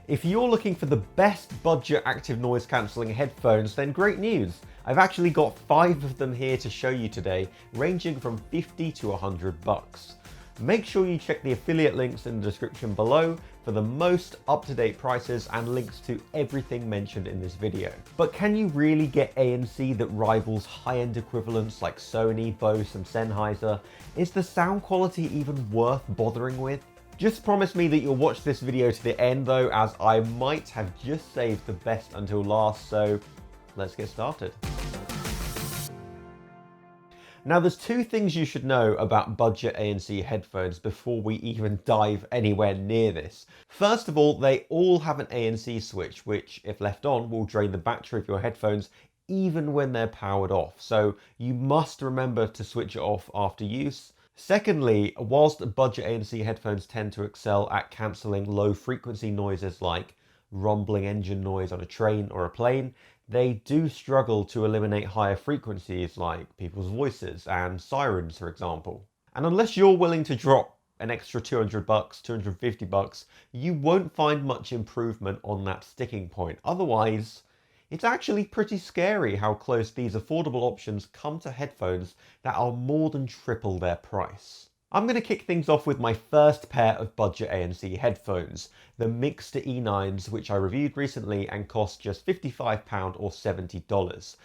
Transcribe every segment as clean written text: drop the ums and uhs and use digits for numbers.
If you're looking for the best budget active noise cancelling headphones, then great news. I've actually got 5 of them here to show you today, ranging from 50 to 100 bucks. Make sure you check the affiliate links in the description below for the most up-to-date prices and links to everything mentioned in this video. But can you really get ANC that rivals high-end equivalents like Sony, Bose and Sennheiser? Is the sound quality even worth bothering with? Just promise me that you'll watch this video to the end though, as I might have just saved the best until last, so let's get started. Now there's 2 things you should know about budget ANC headphones before we even dive anywhere near this. First of all, they all have an ANC switch, which if left on will drain the battery of your headphones even when they're powered off, so you must remember to switch it off after use. Secondly, whilst budget ANC headphones tend to excel at cancelling low frequency noises like rumbling engine noise on a train or a plane, they do struggle to eliminate higher frequencies like people's voices and sirens, for example. And unless you're willing to drop an extra 200 bucks, 250 bucks, you won't find much improvement on that sticking point. Otherwise, it's actually pretty scary how close these affordable options come to headphones that are more than triple their price. I'm going to kick things off with my first pair of budget ANC headphones, the Mixcder E9s, which I reviewed recently and cost just £55 or $70.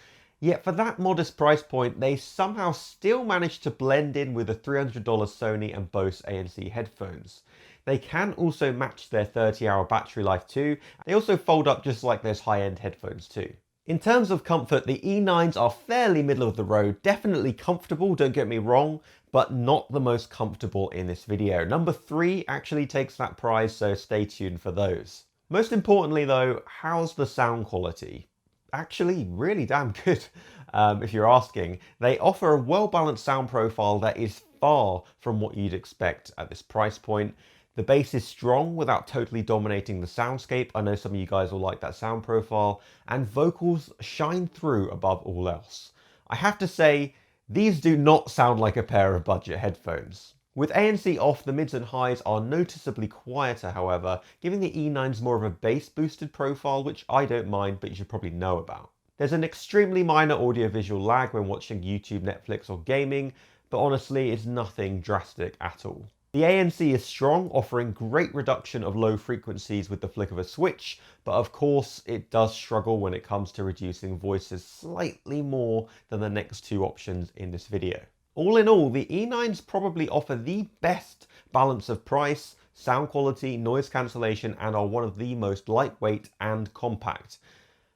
Yet for that modest price point, they somehow still managed to blend in with the $300 Sony and Bose ANC headphones. They can also match their 30-hour battery life too. They also fold up just like those high-end headphones too. In terms of comfort, the E9s are fairly middle of the road, definitely comfortable, don't get me wrong, but not the most comfortable in this video. Number 3 actually takes that prize, so stay tuned for those. Most importantly though, how's the sound quality? Actually really damn good, if you're asking. They offer a well-balanced sound profile that is far from what you'd expect at this price point. The bass is strong without totally dominating the soundscape. I know some of you guys will like that sound profile, and vocals shine through above all else. I have to say, these do not sound like a pair of budget headphones. With ANC off, the mids and highs are noticeably quieter, however, giving the E9s more of a bass boosted profile, which I don't mind, but you should probably know about. There's an extremely minor audiovisual lag when watching YouTube, Netflix or gaming, but honestly it's nothing drastic at all. The ANC is strong, offering great reduction of low frequencies with the flick of a switch, but of course it does struggle when it comes to reducing voices slightly more than the next 2 options in this video. All in all, the E9s probably offer the best balance of price, sound quality, noise cancellation, and are one of the most lightweight and compact.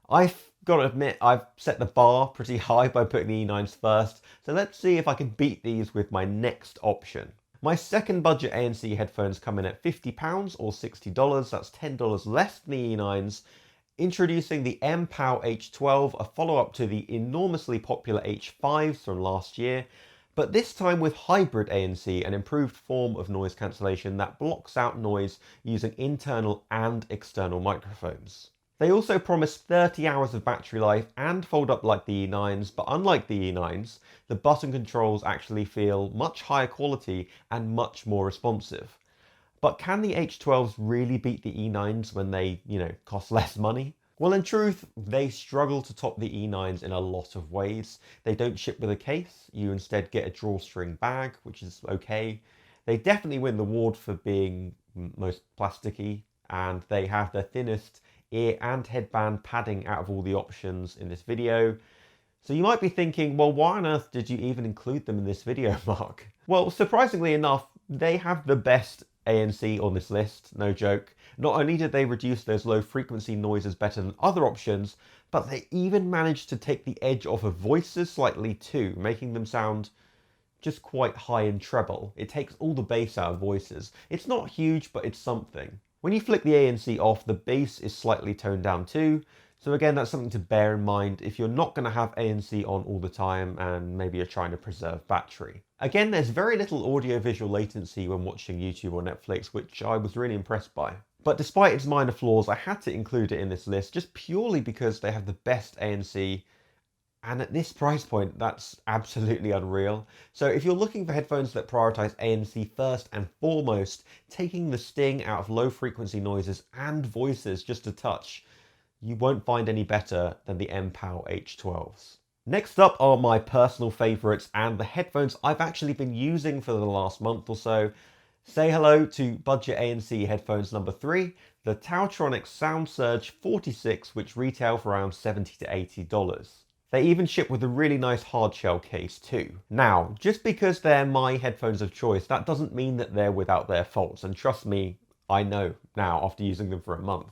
I've got to admit, I've set the bar pretty high by putting the E9s first, so let's see if I can beat these with my next option. My second budget ANC headphones come in at £50 or $60, that's $10 less than the E9s, introducing the MPOW H12, a follow-up to the enormously popular H5s from last year, but this time with hybrid ANC, an improved form of noise cancellation that blocks out noise using internal and external microphones. They also promise 30 hours of battery life and fold up like the E9s, but unlike the E9s, the button controls actually feel much higher quality and much more responsive. But can the H12s really beat the E9s when they, cost less money? Well, in truth, they struggle to top the E9s in a lot of ways. They don't ship with a case, you instead get a drawstring bag, which is okay. They definitely win the award for being most plasticky, and they have the thinnest ear and headband padding out of all the options in this video. So you might be thinking, well, why on earth did you even include them in this video, Mark? Well, surprisingly enough, they have the best ANC on this list, no joke. Not only did they reduce those low frequency noises better than other options, but they even managed to take the edge off of voices slightly too, making them sound just quite high in treble. It takes all the bass out of voices. It's not huge, but it's something. When you flick the ANC off, the bass is slightly toned down too. So again, that's something to bear in mind if you're not going to have ANC on all the time and maybe you're trying to preserve battery. Again, there's very little audio-visual latency when watching YouTube or Netflix, which I was really impressed by. But despite its minor flaws, I had to include it in this list just purely because they have the best ANC And at this price point, that's absolutely unreal. So if you're looking for headphones that prioritize ANC first and foremost, taking the sting out of low frequency noises and voices just a touch, you won't find any better than the MPOW H12s. Next up are my personal favorites and the headphones I've actually been using for the last month or so. Say hello to budget ANC headphones number 3, the Taotronics SoundSurge 46, which retail for around $70 to $80. They even ship with a really nice hardshell case too. Now, just because they're my headphones of choice, that doesn't mean that they're without their faults, and trust me, I know now after using them for a month.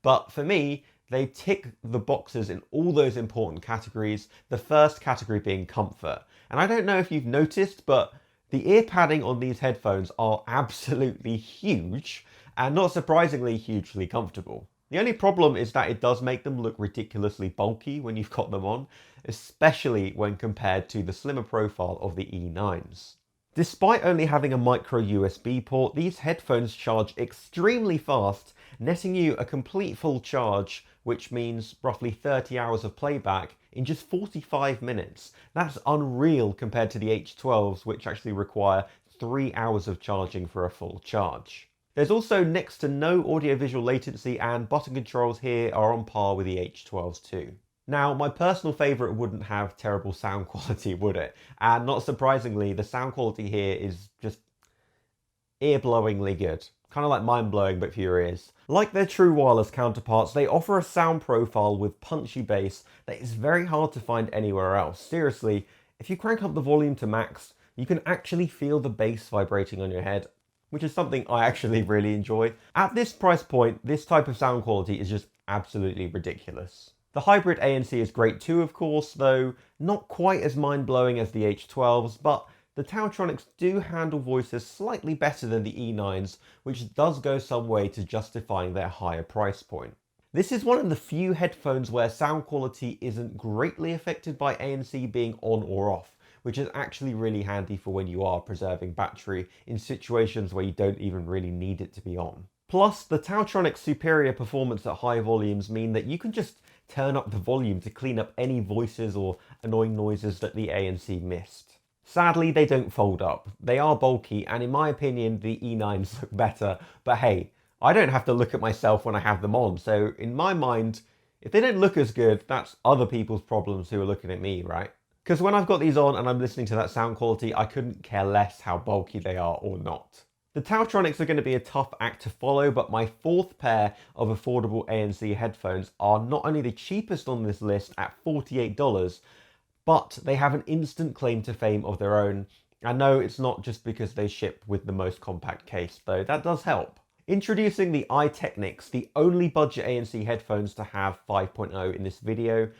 But for me, they tick the boxes in all those important categories, the first category being comfort. And I don't know if you've noticed, but the ear padding on these headphones are absolutely huge, and not surprisingly hugely comfortable. The only problem is that it does make them look ridiculously bulky when you've got them on, especially when compared to the slimmer profile of the E9s. Despite only having a micro USB port, these headphones charge extremely fast, netting you a complete full charge, which means roughly 30 hours of playback in just 45 minutes. That's unreal compared to the H12s, which actually require 3 hours of charging for a full charge. There's also next to no audiovisual latency, and button controls here are on par with the H12s too. Now, my personal favourite wouldn't have terrible sound quality, would it? And not surprisingly, the sound quality here is just ear-blowingly good. Kind of like mind-blowing, but for your ears. Like their true wireless counterparts, they offer a sound profile with punchy bass that is very hard to find anywhere else. Seriously, if you crank up the volume to max, you can actually feel the bass vibrating on your head, which is something I actually really enjoy. At this price point, this type of sound quality is just absolutely ridiculous. The hybrid ANC is great too, of course, though not quite as mind-blowing as the H12s, but the Taotronics do handle voices slightly better than the E9s, which does go some way to justifying their higher price point. This is one of the few headphones where sound quality isn't greatly affected by ANC being on or off, which is actually really handy for when you are preserving battery in situations where you don't even really need it to be on. Plus, the Taotronics' superior performance at high volumes mean that you can just turn up the volume to clean up any voices or annoying noises that the ANC missed. Sadly, they don't fold up. They are bulky, and in my opinion, the E9s look better, but hey, I don't have to look at myself when I have them on, so in my mind, if they don't look as good, that's other people's problems who are looking at me, right? Because when I've got these on and I'm listening to that sound quality, I couldn't care less how bulky they are or not. The Taotronics are going to be a tough act to follow, but my fourth pair of affordable ANC headphones are not only the cheapest on this list at $48, but they have an instant claim to fame of their own. I know it's not just because they ship with the most compact case, though that does help. Introducing the iTekniks, the only budget ANC headphones to have 5.0 in this video,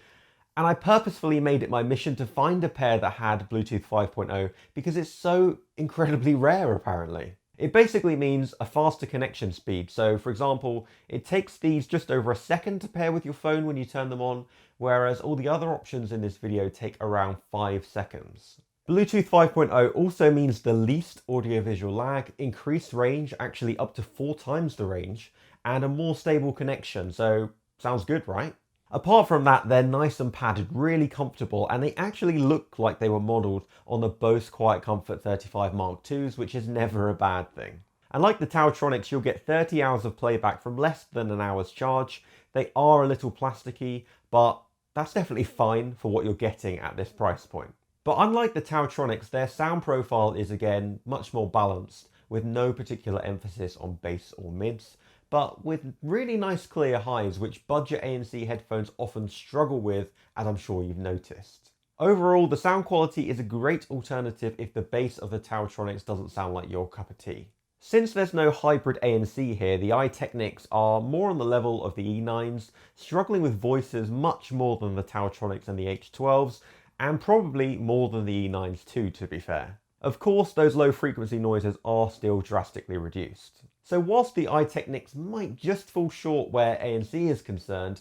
and I purposefully made it my mission to find a pair that had Bluetooth 5.0 because it's so incredibly rare apparently. It basically means a faster connection speed. So for example, it takes these just over a second to pair with your phone when you turn them on, whereas all the other options in this video take around 5 seconds. Bluetooth 5.0 also means the least audiovisual lag, increased range, actually up to 4 times the range, and a more stable connection, so sounds good, right? Apart from that, they're nice and padded, really comfortable, and they actually look like they were modelled on the Bose Quiet Comfort 35 Mark IIs, which is never a bad thing. And like the Taotronics, you'll get 30 hours of playback from less than an hour's charge. They are a little plasticky, but that's definitely fine for what you're getting at this price point. But unlike the Taotronics, their sound profile is again much more balanced, with no particular emphasis on bass or mids, but with really nice clear highs, which budget ANC headphones often struggle with, as I'm sure you've noticed. Overall, the sound quality is a great alternative if the bass of the Taotronics doesn't sound like your cup of tea. Since there's no hybrid ANC here, the iTekniks are more on the level of the E9s, struggling with voices much more than the Taotronics and the H12s, and probably more than the E9s too, to be fair. Of course, those low frequency noises are still drastically reduced. So whilst the iTekniks might just fall short where ANC is concerned,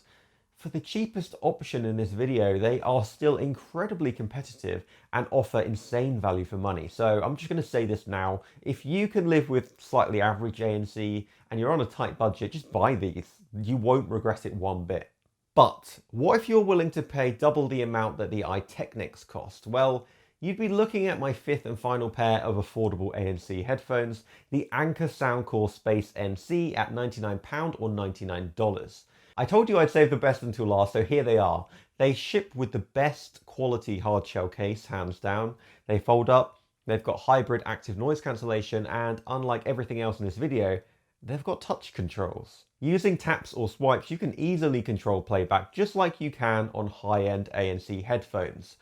for the cheapest option in this video, they are still incredibly competitive and offer insane value for money. So I'm just going to say this now, if you can live with slightly average ANC and you're on a tight budget, just buy these. You won't regret it one bit. But what if you're willing to pay double the amount that the iTekniks cost? Well, you'd be looking at my fifth and final pair of affordable ANC headphones, the Anker Soundcore Space NC at £99 or $99. I told you I'd save the best until last, so here they are. They ship with the best quality hardshell case, hands down. They fold up, they've got hybrid active noise cancellation, and unlike everything else in this video, they've got touch controls. Using taps or swipes, you can easily control playback just like you can on high-end ANC headphones.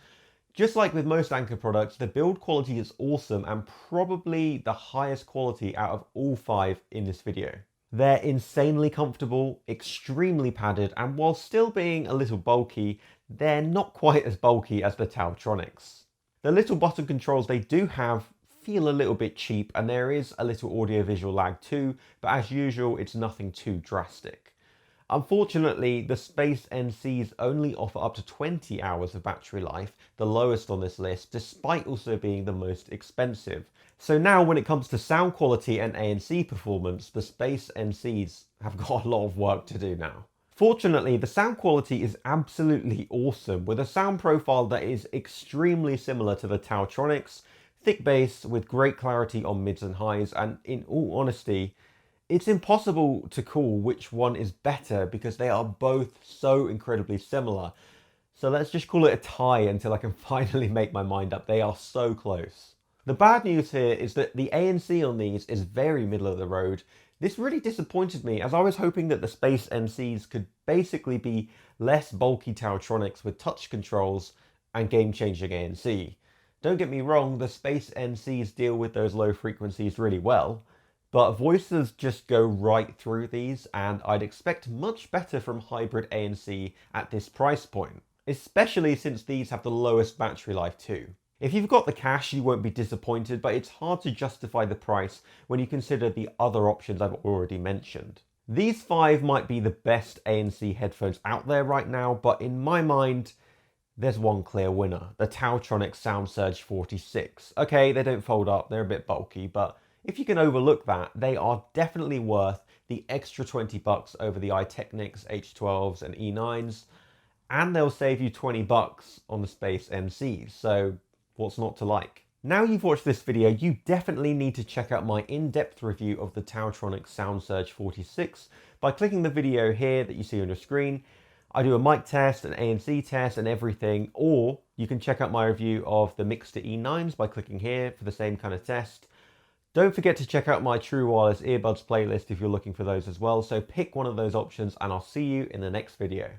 Just like with most Anker products, the build quality is awesome and probably the highest quality out of all 5 in this video. They're insanely comfortable, extremely padded, and while still being a little bulky, they're not quite as bulky as the Taotronics. The little button controls they do have feel a little bit cheap, and there is a little audio-visual lag too, but as usual, it's nothing too drastic. Unfortunately, the Space NCs only offer up to 20 hours of battery life, the lowest on this list, despite also being the most expensive. So now when it comes to sound quality and ANC performance, the Space NCs have got a lot of work to do now. Fortunately, the sound quality is absolutely awesome, with a sound profile that is extremely similar to the Taotronics, thick bass with great clarity on mids and highs, and in all honesty, it's impossible to call which one is better because they are both so incredibly similar. So let's just call it a tie until I can finally make my mind up. They are so close. The bad news here is that the ANC on these is very middle of the road. This really disappointed me, as I was hoping that the Space NCs could basically be less bulky Taotronics with touch controls and game-changing ANC. Don't get me wrong, the Space NCs deal with those low frequencies really well, but voices just go right through these, and I'd expect much better from hybrid ANC at this price point, especially since these have the lowest battery life too. If you've got the cash, you won't be disappointed, but it's hard to justify the price when you consider the other options I've already mentioned. These 5 might be the best ANC headphones out there right now, but in my mind, there's one clear winner, the Taotronics SoundSurge 46. Okay, they don't fold up, they're a bit bulky, but if you can overlook that, they are definitely worth the extra $20 over the iTekniks H12s and E9s, and they'll save you $20 on the Space NCs, so what's not to like? Now you've watched this video, you definitely need to check out my in-depth review of the Taotronics SoundSurge 46 by clicking the video here that you see on your screen. I do a mic test, an ANC test and everything, or you can check out my review of the Mixcder E9s by clicking here for the same kind of test. Don't forget to check out my True Wireless earbuds playlist if you're looking for those as well, so pick one of those options and I'll see you in the next video.